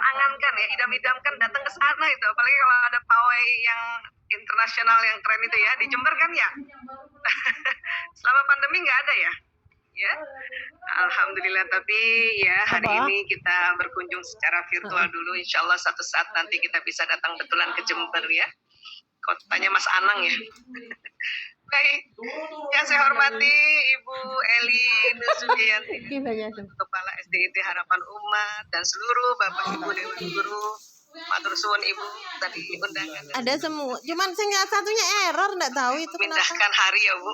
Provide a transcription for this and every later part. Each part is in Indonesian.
angan-angankan ya, idam-idamkan datang ke sana itu. Apalagi kalau ada pawai yang internasional yang keren itu ya, di Jember kan ya. Selama pandemi nggak ada ya? Ya, alhamdulillah. Tapi ya hari ini kita berkunjung secara virtual dulu. Insya Allah suatu saat nanti kita bisa datang betulan ke Jember ya. Kotanya Mas Anang ya. Baik, yang saya hormati Ibu Eli Nusudianti, Kepala SDIT Harapan Umat, dan seluruh Bapak Ibu Dewan Guru, matur suwun Ibu tadi undangan. Ada semua, cuman satunya error, nggak tahu itu kenapa. Pindahkan hari ya Bu.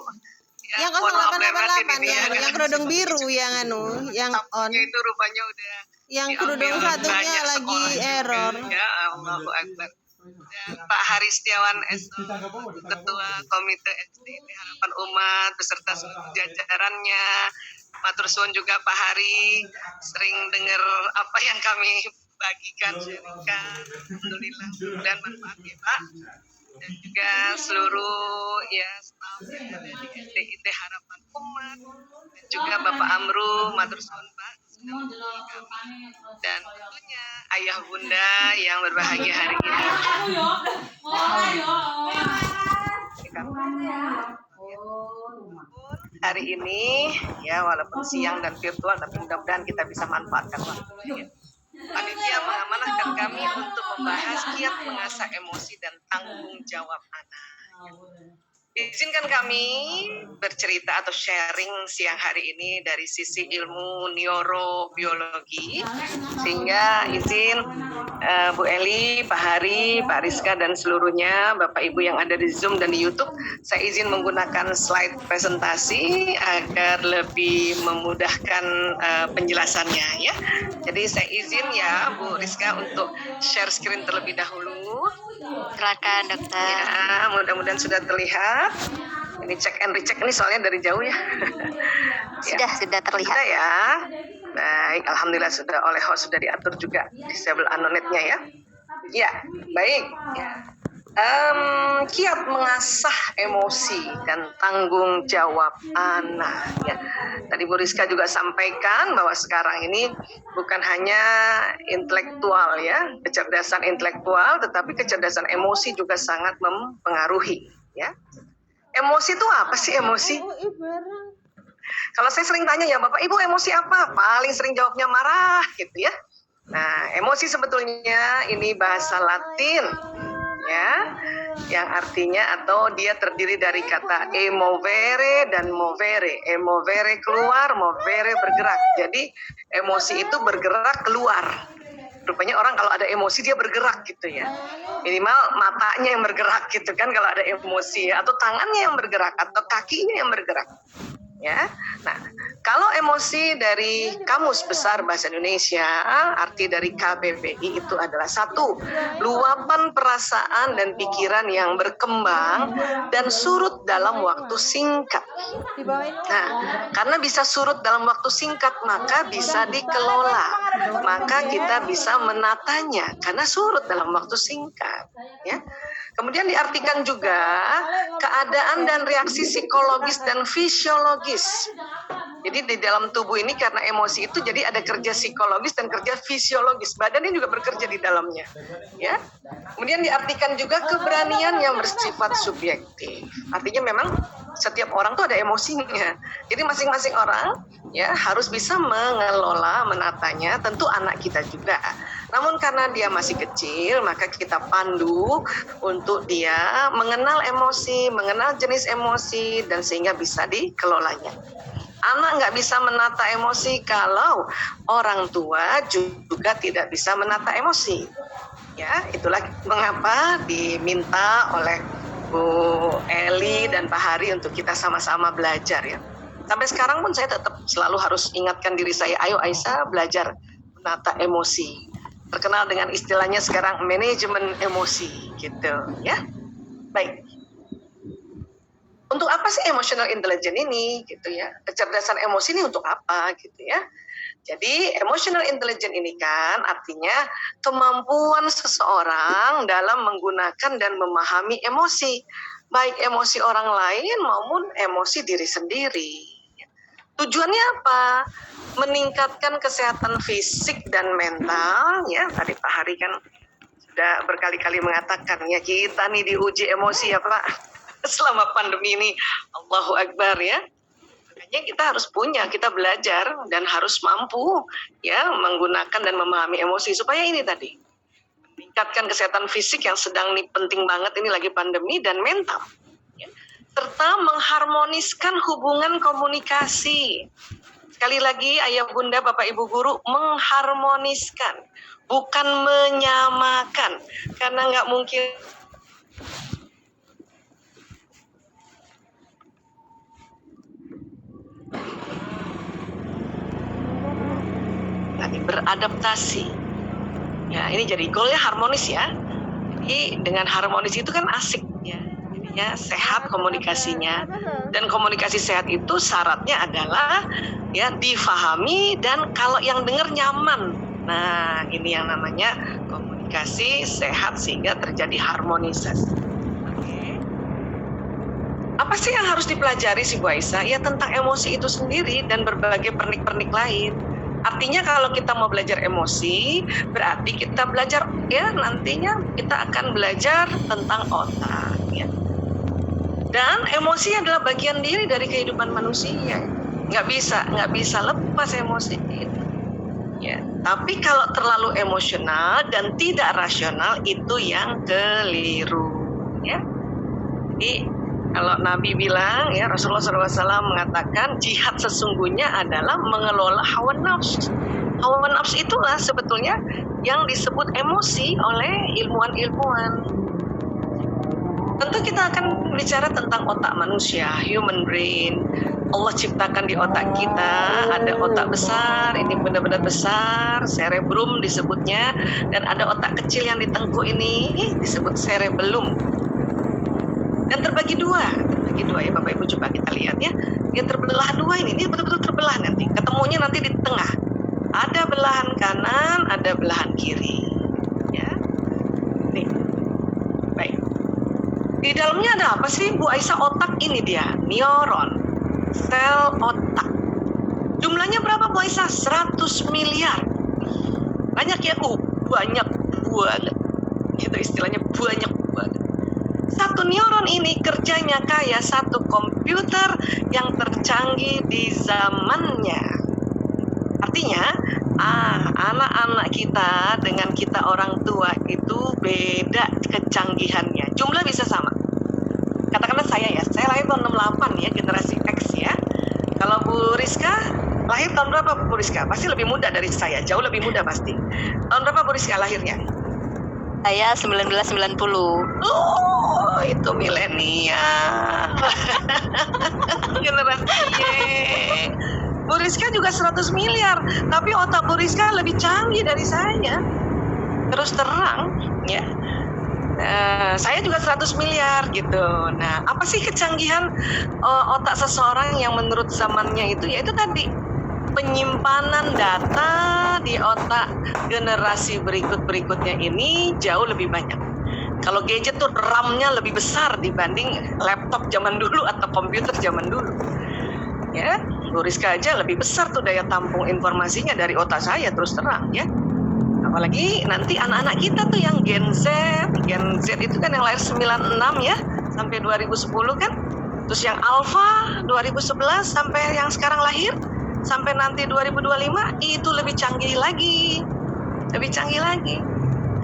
Ya, yang 0888 yang kerudung biru yang yang on. Itu rupanya udah. Yang kerudung satunya lagi error. Ya, Allahu Akbar. Dan Pak Hari Setiawan Ketua Komite SDIT Harapan Umat beserta seluruh jajarannya. Matur suwun juga Pak Hari, sering dengar apa yang kami bagikan, sharingkan. Alhamdulillah dan manfaat ya Pak. Dan juga seluruh ya staf dari SDIT Harapan Umat dan juga Bapak Amru, matur suwun Pak sudah menghubungi kami, dan tentunya ayah bunda yang berbahagia hari ini. Hari ini ya walaupun siang dan virtual tapi mudah-mudahan kita bisa manfaatkan waktunya. Panitia mengamanahkan kami untuk membahas kiat mengasah emosi dan tanggung jawab anak. Izinkan kami bercerita atau sharing siang hari ini dari sisi ilmu neurobiologi, sehingga izin Bu Eli, Pak Hari, Pak Rizka dan seluruhnya Bapak Ibu yang ada di Zoom dan di YouTube, saya izin menggunakan slide presentasi agar lebih memudahkan penjelasannya ya. Jadi saya izin ya Bu Rizka untuk share screen terlebih dahulu. Silakan dokter. Ya, mudah-mudahan sudah terlihat. Ini cek and recheck ini soalnya dari jauh ya. Sudah terlihat. Sudah ya. Baik, alhamdulillah sudah oleh host sudah diatur juga disable anonetnya ya. Ya, baik. Ya. Kiat mengasah emosi dan tanggung jawab anak ya. Tadi Bu Rizka juga sampaikan bahwa sekarang ini bukan hanya intelektual ya, kecerdasan intelektual, tetapi kecerdasan emosi juga sangat mempengaruhi ya. Emosi itu apa sih emosi? Kalau saya sering tanya ya, Bapak Ibu emosi apa? Paling sering jawabnya marah gitu ya. Nah, emosi sebetulnya ini bahasa Latin ya, yang artinya atau dia terdiri dari kata emovere dan movere. Emovere keluar, movere bergerak. Jadi emosi itu bergerak keluar. Rupanya orang kalau ada emosi dia bergerak gitu ya. Minimal matanya yang bergerak gitu kan kalau ada emosi, atau tangannya yang bergerak atau kakinya yang bergerak. Ya. Nah, kalau emosi dari Kamus Besar Bahasa Indonesia, arti dari KBBI itu adalah satu, luapan perasaan dan pikiran yang berkembang dan surut dalam waktu singkat. Nah, karena bisa surut dalam waktu singkat, maka bisa dikelola. Maka kita bisa menatanya karena surut dalam waktu singkat. Ya. Kemudian diartikan juga keadaan dan reaksi psikologis dan fisiologis. Jadi di dalam tubuh ini karena emosi itu jadi ada kerja psikologis dan kerja fisiologis. Badannya juga bekerja di dalamnya. Ya. Kemudian diartikan juga keberanian yang bersifat subjektif. Artinya memang setiap orang tuh ada emosinya. Jadi masing-masing orang ya harus bisa mengelola, menatanya, tentu anak kita juga. Namun karena dia masih kecil, maka kita pandu untuk dia mengenal emosi, mengenal jenis emosi, dan sehingga bisa dikelolanya. Anak nggak bisa menata emosi kalau orang tua juga tidak bisa menata emosi. Ya, itulah mengapa diminta oleh Bu Eli dan Pak Hari untuk kita sama-sama belajar ya. Sampai sekarang pun saya tetap selalu harus ingatkan diri saya, ayo Aisyah belajar menata emosi. Terkenal dengan istilahnya sekarang manajemen emosi gitu ya. Baik. Untuk apa sih emotional intelligence ini gitu ya? Kecerdasan emosi ini untuk apa gitu ya? Jadi emotional intelligence ini kan artinya kemampuan seseorang dalam menggunakan dan memahami emosi, baik emosi orang lain maupun emosi diri sendiri. Tujuannya apa? Meningkatkan kesehatan fisik dan mental, ya. Tadi Pak Hari kan sudah berkali-kali mengatakan, ya kita nih diuji emosi ya Pak. Selama pandemi ini, Allahu Akbar ya. Makanya kita harus punya, kita belajar dan harus mampu ya menggunakan dan memahami emosi supaya ini tadi meningkatkan kesehatan fisik yang sedang nih penting banget ini lagi pandemi dan mental. Ya. Serta mengharmoniskan hubungan komunikasi. Sekali lagi ayah bunda bapak ibu guru mengharmoniskan, bukan menyamakan, karena nggak mungkin beradaptasi. Ya, ini jadi goalnya harmonis ya. Jadi dengan harmonis itu kan asik ya. Jadinya sehat komunikasinya. Dan komunikasi sehat itu syaratnya adalah ya difahami dan kalau yang dengar nyaman. Nah, ini yang namanya komunikasi sehat sehingga terjadi harmonisasi. Oke. Apa sih yang harus dipelajari sih Bu Aisyah? Ya tentang emosi itu sendiri dan berbagai pernik-pernik lain. Artinya kalau kita mau belajar emosi, berarti kita belajar ya nantinya kita akan belajar tentang otak ya. Dan emosi adalah bagian diri dari kehidupan manusia. Nggak bisa lepas emosi itu. Ya. Tapi kalau terlalu emosional dan tidak rasional itu yang keliru. Ya. Jadi kalau Nabi bilang, ya Rasulullah SAW mengatakan jihad sesungguhnya adalah mengelola hawa nafsu. Hawa nafsu itulah sebetulnya yang disebut emosi oleh ilmuwan-ilmuwan. Tentu kita akan bicara tentang otak manusia, human brain. Allah ciptakan di otak kita, ada otak besar, ini benar-benar besar, cerebrum disebutnya, dan ada otak kecil yang di tengkuk ini disebut cerebellum. Dan terbagi dua ya Bapak Ibu, coba kita lihat ya. Dia terbelah dua ini betul-betul terbelah nanti. Ketemunya nanti di tengah. Ada belahan kanan, ada belahan kiri. Ya. Nih. Baik. Di dalamnya ada apa sih Bu Aisyah? Otak ini dia, neuron, sel otak. Jumlahnya berapa Bu Aisyah? 100 miliar. Banyak ya, banyak. Itu istilahnya banyak banget. Satu neuron ini kerjanya kayak satu komputer yang tercanggih di zamannya. Artinya, anak-anak kita dengan kita orang tua itu beda kecanggihannya. Jumlah bisa sama. Katakanlah saya lahir tahun 68 ya, generasi X ya. Kalau Bu Rizka lahir tahun berapa Bu Rizka? Pasti lebih muda dari saya, jauh lebih muda pasti. Tahun berapa Bu Rizka lahirnya? Saya 1990. Oh, itu milenial. Generasi Y. Bu Rizka juga 100 miliar, tapi otak Bu Rizka lebih canggih dari saya. Terus terang, ya. Saya juga 100 miliar gitu. Nah, apa sih kecanggihan otak seseorang yang menurut zamannya itu? Yaitu tadi penyimpanan data di otak generasi berikutnya ini jauh lebih banyak. Kalau gadget tuh RAM-nya lebih besar dibanding laptop zaman dulu atau komputer zaman dulu. Ya, Bu Rizka aja lebih besar tuh daya tampung informasinya dari otak saya terus terang ya. Apalagi nanti anak-anak kita tuh yang Gen Z itu kan yang lahir 96 ya sampai 2010 kan. Terus yang Alpha 2011 sampai yang sekarang lahir sampai nanti 2025 itu lebih canggih lagi.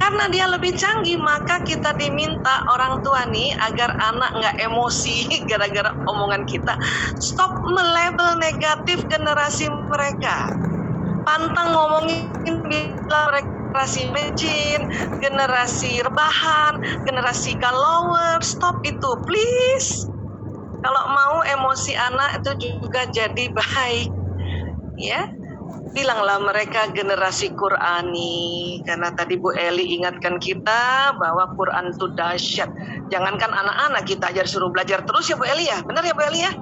Karena dia lebih canggih, maka kita diminta orang tua nih agar anak nggak emosi gara-gara omongan kita. Stop melabel negatif generasi mereka. Pantang ngomongin bila mereka generasi mecin, generasi rebahan, generasi galauer. Stop itu, please. Kalau mau emosi anak itu juga jadi baik. Ya, bilanglah mereka generasi Qurani, karena tadi Bu Eli ingatkan kita bahwa Quran itu dahsyat. Jangankan anak-anak, kita aja disuruh belajar terus ya Bu Eli ya, benar ya Bu Eli ya.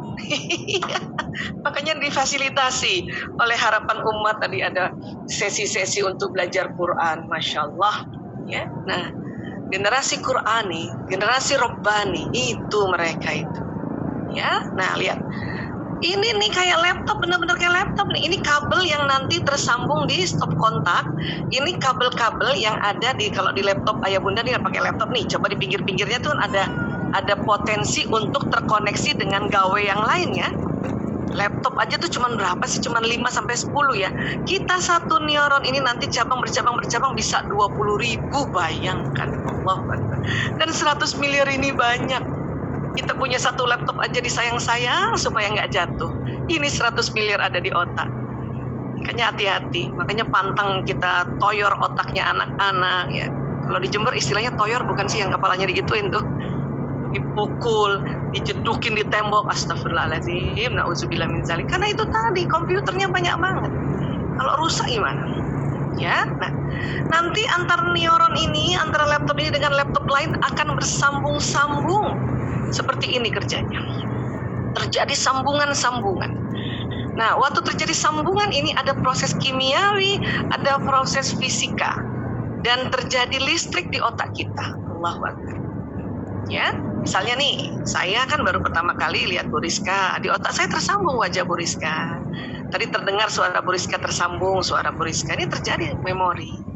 Makanya difasilitasi oleh Harapan Umat tadi ada sesi-sesi untuk belajar Quran, masya Allah. Ya, nah generasi Qurani, generasi Robbani itu mereka itu. Ya, nah lihat. Ini nih kayak laptop, benar-benar kayak laptop nih. Ini kabel yang nanti tersambung di stop kontak. Ini kabel-kabel yang ada di, kalau di laptop ayah bunda nih pakai laptop nih. Coba di pinggir-pinggirnya tuh ada potensi untuk terkoneksi dengan gawe yang lain ya. Laptop aja tuh cuman berapa sih? Cuman 5 sampai 10 ya. Kita satu neuron ini nanti cabang bercabang bisa 20.000, bayangkan. Allah Akbar. Dan 100 miliar ini banyak. Kita punya satu laptop aja disayang-sayang supaya nggak jatuh. Ini 100 miliar ada di otak. Makanya hati-hati. Makanya pantang kita toyor otaknya anak-anak ya. Kalau di Jember istilahnya toyor, bukan sih yang kepalanya digituin tuh. Dipukul, dijedukin di tembok. Astagfirullahaladzim, na'udzubillah min dzalik. Karena itu tadi komputernya banyak banget. Kalau rusak gimana? Ya, nah nanti antar neuron ini, antara laptop ini dengan laptop lain akan bersambung-sambung. Seperti ini kerjanya. Terjadi sambungan-sambungan. Nah, waktu terjadi sambungan ini ada proses kimiawi, ada proses fisika, dan terjadi listrik di otak kita. Allahu Akbar. Ya, misalnya nih, saya kan baru pertama kali lihat Bu Rizka, di otak saya tersambung wajah Bu Rizka. Tadi terdengar suara Bu Rizka tersambung, suara Bu Rizka, ini terjadi memori.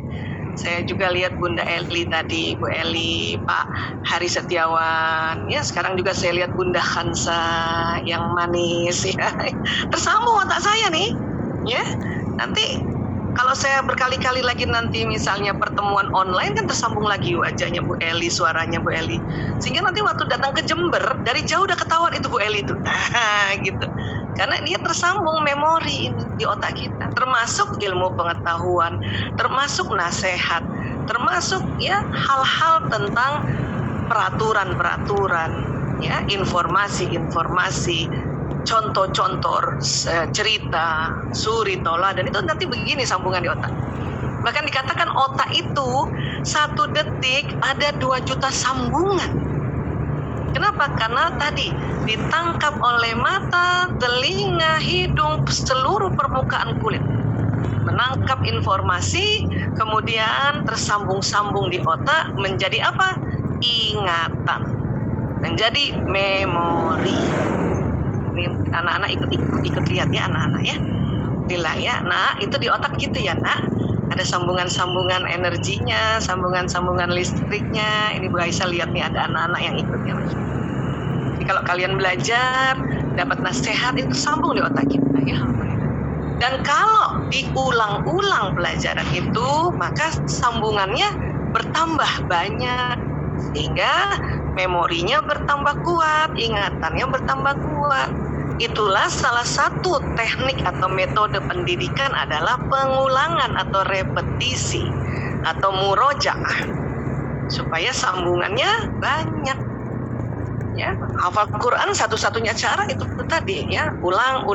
Saya juga lihat Bunda Eli tadi, Bu Eli, Pak Hari Setiawan. Ya, sekarang juga saya lihat Bunda Hansa yang manis ya. Tersambung otak saya nih. Ya. Nanti kalau saya berkali-kali lagi nanti misalnya pertemuan online kan tersambung lagi wajahnya Bu Eli, suaranya Bu Eli. Sehingga nanti waktu datang ke Jember, dari jauh udah ketahuan itu Bu Eli itu. Gitu. Karena dia tersambung memori ini di otak kita, termasuk ilmu pengetahuan, termasuk nasihat, termasuk ya hal-hal tentang peraturan-peraturan, ya informasi-informasi, contoh-contoh cerita, suri, tola, dan itu nanti begini sambungan di otak. Bahkan dikatakan otak itu 1 detik ada 2 juta sambungan. Kenapa? Karena tadi ditangkap oleh mata, telinga, hidung, seluruh permukaan kulit. Menangkap informasi, kemudian tersambung-sambung di otak menjadi apa? Ingatan. Menjadi memori. Ini anak-anak ikut lihat ya anak-anak ya. Inilah ya. Nah, itu di otak gitu ya, Nak. Ada sambungan-sambungan energinya, sambungan-sambungan listriknya. Ini Bu Aisyah lihat nih ada anak-anak yang ikut ya. Jadi kalau kalian belajar, dapat nasihat itu sambung di otak kita ya. Dan kalau diulang-ulang pelajaran itu, maka sambungannya bertambah banyak. Sehingga memorinya bertambah kuat, ingatannya bertambah kuat. Itulah salah satu teknik atau metode pendidikan adalah pengulangan atau repetisi atau murojaah supaya sambungannya banyak. Ya, hafal Quran satu-satunya cara itu tadi ya, ulang.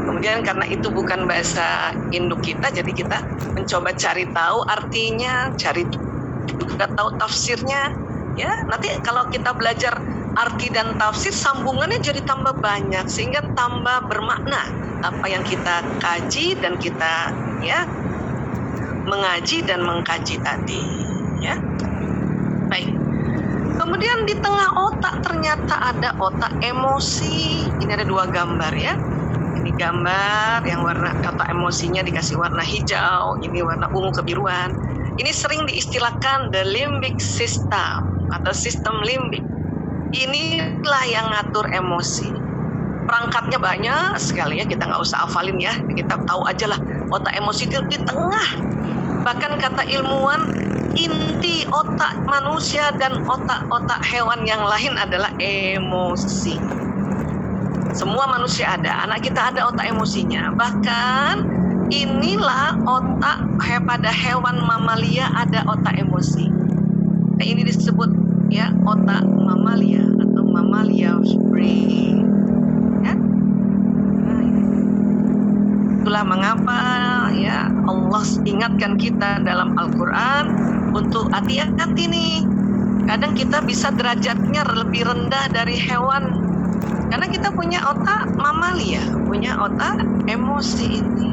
Kemudian karena itu bukan bahasa induk kita, jadi kita mencoba cari tahu artinya, cari juga tahu tafsirnya. Ya, nanti kalau kita belajar arti dan tafsir, sambungannya jadi tambah banyak sehingga tambah bermakna apa yang kita kaji dan kita ya mengaji dan mengkaji tadi ya. Baik. Kemudian di tengah otak ternyata ada otak emosi. Ini ada 2 gambar ya. Ini gambar yang warna otak emosinya dikasih warna hijau, ini warna ungu kebiruan. Ini sering diistilahkan the limbic system atau sistem limbik. Inilah yang ngatur emosi. Perangkatnya banyak sekali ya, kita nggak usah hafalin ya. Kita tahu aja lah, otak emosi itu di tengah. Bahkan kata ilmuwan, inti otak manusia dan otak-otak hewan yang lain adalah emosi. Semua manusia ada, anak kita ada otak emosinya. Bahkan inilah otak pada hewan mamalia ada otak emosi. Nah, ini disebut ya otak mamalia atau mamalia brain ya. Nah, itulah mengapa ya Allah ingatkan kita dalam Al-Quran untuk hati-hati nih. Kadang kita bisa derajatnya lebih rendah dari hewan karena kita punya otak mamalia, punya otak emosi ini.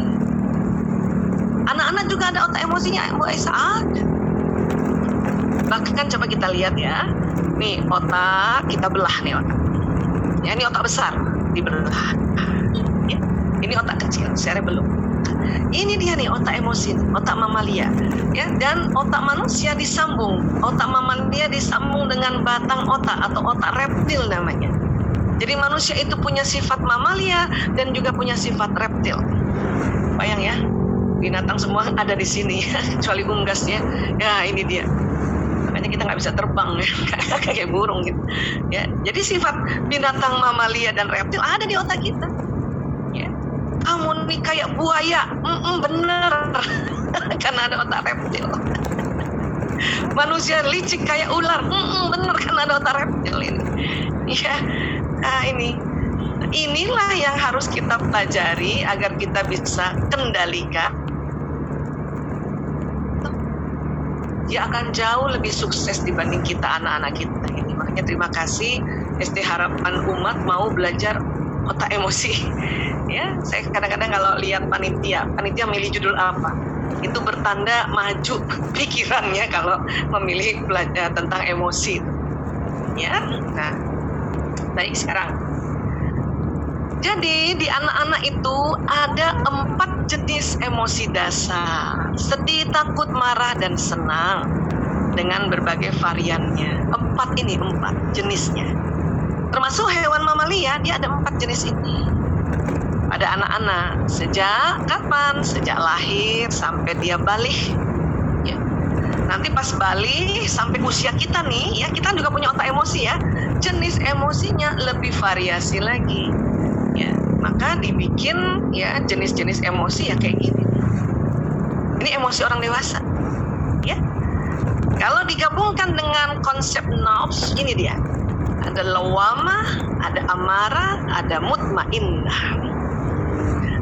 Anak-anak juga ada otak emosinya, Bu Aisyah ada. Bahkan coba kita lihat ya, nih otak kita belah nih otak. Ya ini otak besar. di belakang. Ya. Ini otak kecil, cerebellum. Ini dia nih otak emosi, otak mamalia. Ya, dan otak manusia disambung. Otak mamalia disambung dengan batang otak atau otak reptil namanya. Jadi manusia itu punya sifat mamalia dan juga punya sifat reptil. Bayang ya, binatang semua ada di sini, kecuali unggas ya. Ya ini dia. Makanya kita nggak bisa terbang ya, kayak burung gitu. Ya, jadi sifat binatang mamalia dan reptil ada di otak kita. Ya. Kamu nih kayak buaya, bener, karena ada otak reptil. Manusia licik kayak ular, bener karena ada otak reptil ini. Ya, nah inilah yang harus kita pelajari agar kita bisa kendalikan. Dia akan jauh lebih sukses dibanding kita anak-anak kita ini. Makanya terima kasih SD Harapan Umat mau belajar otak emosi. Ya, saya kadang-kadang kalau lihat panitia milih judul apa, itu bertanda maju pikirannya kalau memilih belajar tentang emosi. Ya, nah, baik sekarang. Jadi di anak-anak itu ada 4 jenis emosi dasar: sedih, takut, marah, dan senang, dengan berbagai variannya. 4 jenisnya. Termasuk hewan mamalia, dia ada 4 jenis ini. Pada anak-anak sejak kapan? Sejak lahir sampai dia balik. Ya. Nanti pas balik sampai usia kita nih, ya kita juga punya otak emosi ya. Jenis emosinya lebih variasi lagi. Ya, maka dibikin ya jenis-jenis emosi ya kayak gini. Ini emosi orang dewasa. Ya. Kalau digabungkan dengan konsep nafs, ini dia. Ada lawamah, ada amarah, ada mutmainnah.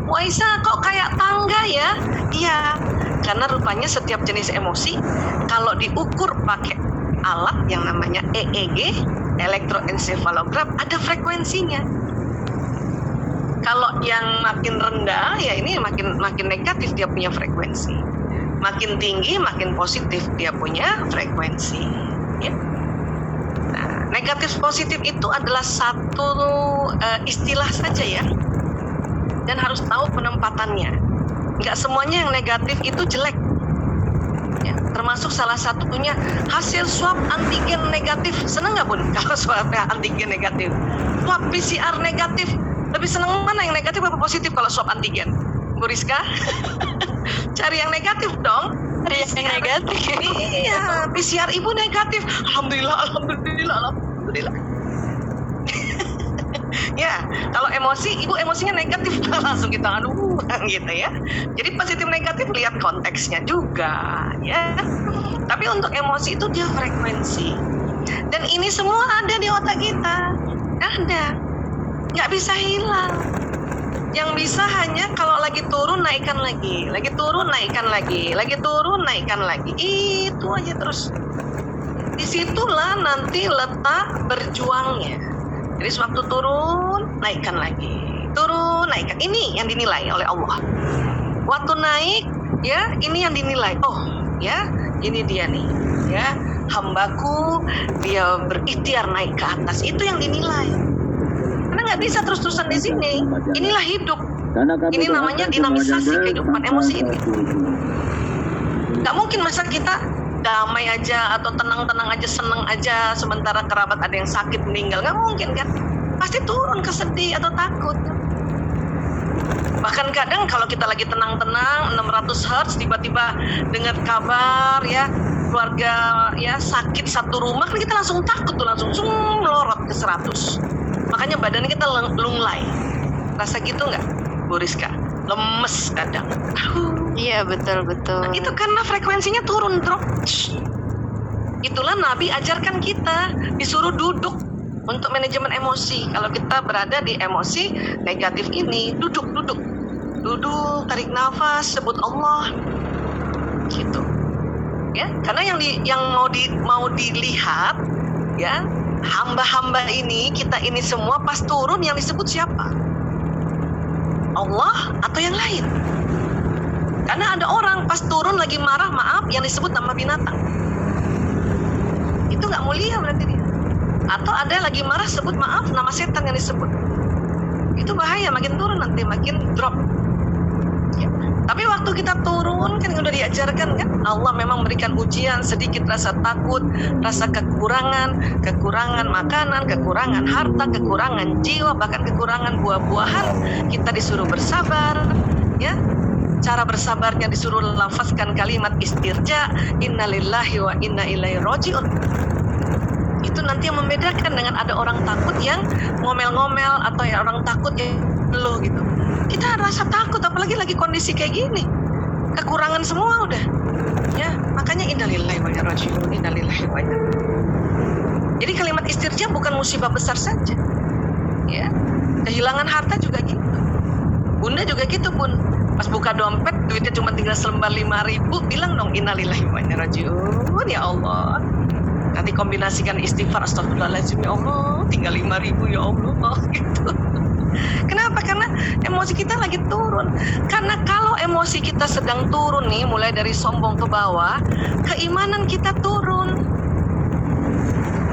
Waisa kok kayak tangga ya? Iya, karena rupanya setiap jenis emosi kalau diukur pakai alat yang namanya EEG, elektroencephalogram, ada frekuensinya. Kalau yang makin rendah, ya ini makin negatif dia punya frekuensi. Makin tinggi, makin positif dia punya frekuensi. Ya. Nah, negatif positif itu adalah satu istilah saja ya. Dan harus tahu penempatannya. Nggak semuanya yang negatif itu jelek. Ya, termasuk salah satunya hasil swab antigen negatif. Senang nggak Bun kalau swabnya antigen negatif? Swab PCR negatif. Lebih senang mana, yang negatif apa positif kalau swab antigen? Bu Rizka? Cari yang negatif dong. Cari yang negatif. Iya, PCR ibu negatif. Alhamdulillah. Ya, kalau emosi, ibu emosinya negatif, langsung kita gitu ya. Jadi positif negatif lihat konteksnya juga ya. Tapi untuk emosi itu dia frekuensi. Dan ini semua ada di otak kita. Ada. Nggak bisa hilang. Yang bisa hanya kalau lagi turun naikkan lagi, lagi turun naikkan lagi, lagi turun naikkan lagi. Itu aja terus. Disitulah nanti letak berjuangnya. Jadi sewaktu turun naikkan lagi, turun naikkan. Ini yang dinilai oleh Allah. Waktu naik ya ini yang dinilai. Oh ya ini dia nih ya, hambaku dia berikhtiar naik ke atas, itu yang dinilai. Karena nggak bisa terus-terusan di sini. Inilah hidup. Ini namanya dinamisasi kehidupan emosi ini. Nggak mungkin masa kita damai aja atau tenang-tenang aja, seneng aja sementara kerabat ada yang sakit meninggal. Nggak mungkin kan? Pasti turun ke sedih atau takut. Bahkan kadang kalau kita lagi tenang-tenang 600 Hz tiba-tiba dengar kabar ya keluarga ya sakit satu rumah, kan kita langsung takut tuh, langsung melorot ke 100. Makanya badan kita lunglai. Rasa gitu nggak, Bu Rizka? Lemes kadang. Iya betul. Nah, itu karena frekuensinya turun, drop. Itulah Nabi ajarkan kita disuruh duduk untuk manajemen emosi. Kalau kita berada di emosi negatif ini, duduk, tarik nafas, sebut Allah, gitu. Ya, karena yang mau dilihat, ya. Hamba-hamba ini, kita ini semua pas turun yang disebut siapa? Allah atau yang lain? Karena ada orang pas turun lagi marah, maaf, yang disebut nama binatang. Itu nggak mulia berarti dia. Atau ada lagi marah, sebut maaf, nama setan yang disebut. Itu bahaya, makin turun nanti makin drop. Ya. Tapi waktu kita turun kan udah diajarkan kan, Allah memang memberikan ujian, sedikit rasa takut, rasa kekurangan makanan, kekurangan harta, kekurangan jiwa, bahkan kekurangan buah-buahan. Kita disuruh bersabar, ya. Cara bersabarnya disuruh lafazkan kalimat istirja, innalillahi wa inna ilaihi rajiun. Itu nanti yang membedakan dengan ada orang takut yang ngomel-ngomel atau ya orang takut yang lo gitu. Kita rasa takut apalagi lagi kondisi kayak gini. Kekurangan semua udah. Ya, makanya innalillahi wa inna rajiun, innalillahi wa inna. Jadi kalimat istirja bukan musibah besar saja. Ya. Kehilangan harta juga gitu. Bunda juga gitu, Bun. Pas buka dompet duitnya cuma tinggal selembar 5.000, bilang dong innalillahi wa inna rajiun, ya Allah. Nanti kombinasikan istighfar, astagfirullahaladzim, ya Allah, tinggal 5.000, ya Allah, gitu. Kenapa? Karena emosi kita lagi turun. Karena kalau emosi kita sedang turun nih, mulai dari sombong ke bawah, keimanan kita turun.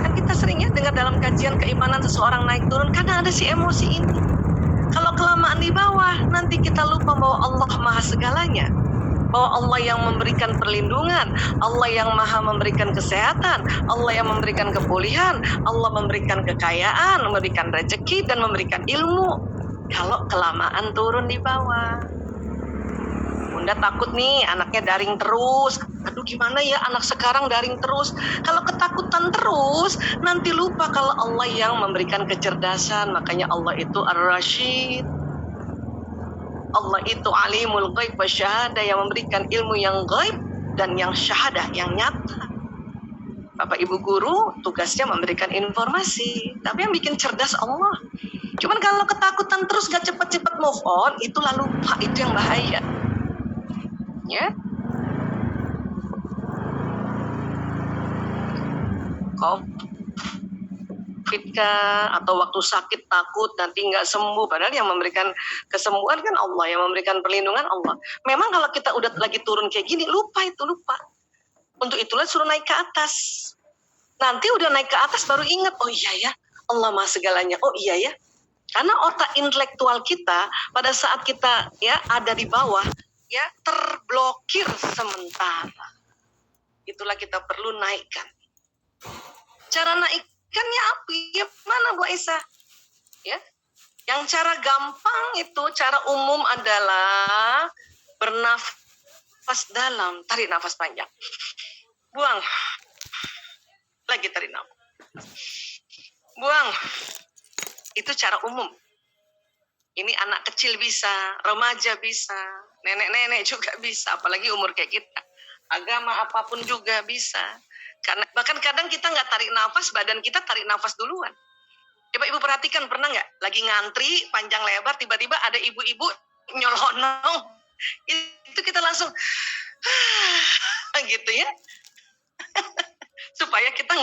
Kan kita seringnya dengar dalam kajian keimanan seseorang naik turun karena ada si emosi ini. Kalau kelamaan di bawah, nanti kita lupa bahwa Allah Maha segalanya. Bahwa Allah yang memberikan perlindungan, Allah yang Maha memberikan kesehatan, Allah yang memberikan kepulihan, Allah memberikan kekayaan, memberikan rezeki, dan memberikan ilmu. Kalau kelamaan turun di bawah. Bunda takut nih anaknya daring terus. Aduh gimana ya anak sekarang daring terus. Kalau ketakutan terus, nanti lupa kalau Allah yang memberikan kecerdasan. Makanya Allah itu Ar-Rasyid. Allah itu alimul ghaib wa syahadah, yang memberikan ilmu yang ghaib dan yang syahadah, yang nyata. Bapak Ibu guru tugasnya memberikan informasi, tapi yang bikin cerdas Allah. Cuman kalau ketakutan terus gak cepat-cepat move on, itulah lupa, itu yang bahaya. Ya. Atau waktu sakit takut nanti nggak sembuh, padahal yang memberikan kesembuhan kan Allah, yang memberikan perlindungan Allah. Memang kalau kita udah lagi turun kayak gini, lupa. Untuk itulah suruh naik ke atas. Nanti udah naik ke atas baru ingat, oh iya ya, Allah Maha segalanya. Oh iya ya, karena otak intelektual kita pada saat kita ya ada di bawah ya terblokir sementara. Itulah kita perlu naikkan. Cara naikkannya apa? Ya mana Bu Aisyah? Ya, yang cara gampang itu, cara umum adalah bernafas dalam, tarik nafas panjang, buang, lagi tarik nafas, buang. Itu cara umum. Ini anak kecil bisa, remaja bisa, nenek-nenek juga bisa, apalagi umur kayak kita. Agama apapun juga bisa. Karena bahkan kadang kita nggak tarik nafas, badan kita tarik nafas duluan. Coba Ibu perhatikan, pernah nggak lagi ngantri panjang lebar, tiba-tiba ada ibu-ibu nyolonong, itu kita langsung gitu ya, supaya kita